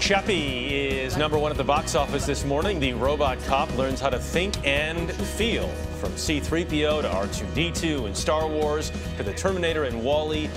Chappie is #1 at the box office this morning. The robot cop learns how to think and feel. From C-3PO to R2-D2 in Star Wars to the Terminator and WALL-E,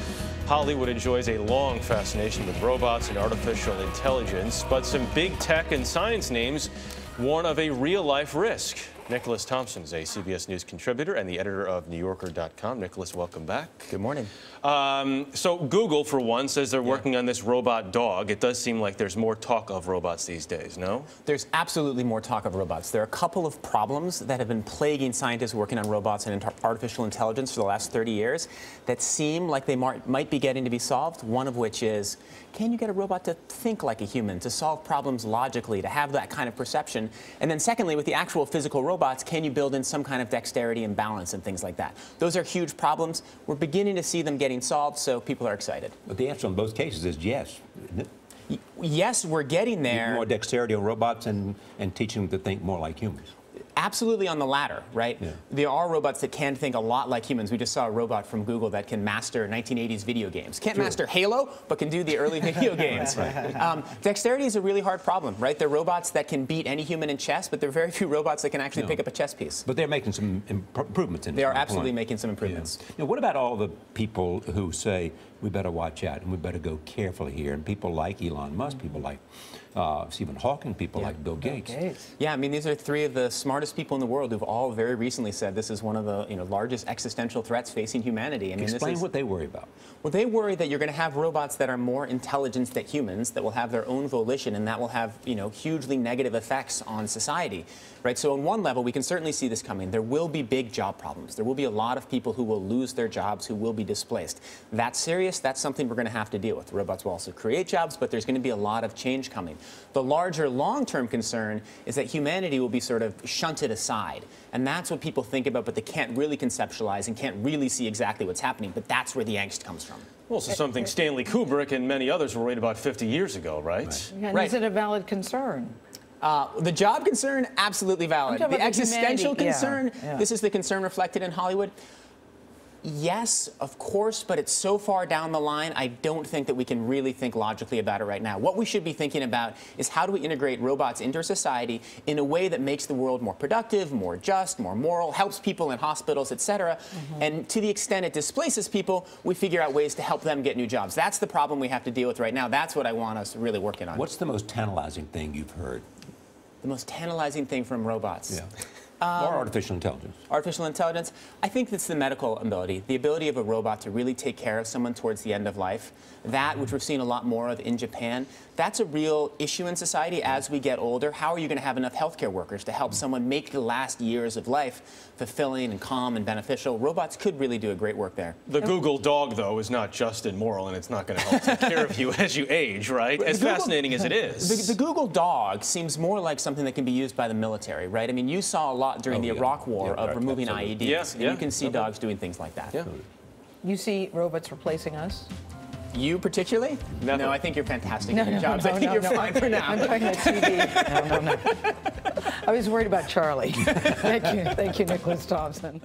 Hollywood enjoys a long fascination with robots and artificial intelligence, but some big tech and science names warn of a real-life risk. Nicholas Thompson is a CBS News contributor and the editor of NewYorker.com. Nicholas, welcome back. Good morning. So Google, for one, says they're working on this robot dog. It does seem like there's more talk of robots these days, no? There's absolutely more talk of robots. There are a couple of problems that have been plaguing scientists working on robots and artificial intelligence for the last 30 years that seem like they might be getting to be solved, one of which is, can you get a robot to think like a human, to solve problems logically, to have that kind of perception? And then secondly, with the actual physical robots, can you build in some kind of dexterity and balance and things like that? Those are huge problems. We're beginning to see them getting solved, so people are excited. But the answer in both cases is yes, isn't it? Yes, we're getting there. More dexterity on robots and teaching them to think more like humans. Absolutely on the latter, right? Yeah. There are robots that can think a lot like humans. We just saw a robot from Google that can master 1980s video games. Can't master Halo, but can do the early video games. Dexterity is a really hard problem, right? There are robots that can beat any human in chess, but there are very few robots that can actually pick up a chess piece. But they're making some improvements in it. They are absolutely making some improvements. Yeah. You know, what about all the people who say, we better watch out and we better go carefully here? And people like Elon Musk, people like Stephen Hawking, people like Bill Gates. Yeah, I mean, these are three of the smartest people in the world who've all very recently said this is one of the largest existential threats facing humanity. I mean, Explain what they worry about. Well, they worry that you're going to have robots that are more intelligent than humans, that will have their own volition, and that will have hugely negative effects on society. Right? So on one level, we can certainly see this coming. There will be big job problems. There will be a lot of people who will lose their jobs, who will be displaced. That's serious. That's something we're going to have to deal with. Robots will also create jobs, but there's going to be a lot of change coming. The larger long-term concern is that humanity will be sort of shunted aside. And that's what people think about, but they can't really conceptualize and can't really see exactly what's happening. But that's where the angst comes from. Well, so something Stanley Kubrick and many others were worried about 50 years ago, right? And is it a valid concern? The job concern, absolutely valid. The existential concern, this is the concern reflected in Hollywood. Yes, of course, but it's so far down the line, I don't think that we can really think logically about it right now. What we should be thinking about is how do we integrate robots into society in a way that makes the world more productive, more just, more moral, helps people in hospitals, etc. And to the extent it displaces people, we figure out ways to help them get new jobs. That's the problem we have to deal with right now. That's what I want us really working on. What's the most tantalizing thing you've heard? The most tantalizing thing from robots? Yeah. Or artificial intelligence. Artificial intelligence. I think it's the medical ability, the ability of a robot to really take care of someone towards the end of life. That, which we're seeing a lot more of in Japan, that's a real issue in society as we get older. How are you going to have enough healthcare workers to help someone make the last years of life fulfilling and calm and beneficial? Robots could really do a great work there. The Google dog, though, is not just and moral, and it's not going to help take care of you as you age, right? As fascinating as it is. The Google dog seems more like something that can be used by the military, right? I mean, you saw a lot during the Iraq War of removing IEDs. And you can see dogs doing things like that. You see robots replacing us? You particularly? No, I think you're fantastic at your jobs. I think you're fine for now. I'm talking about TV. No. I was worried about Charlie. Thank you, Nicholas Thompson.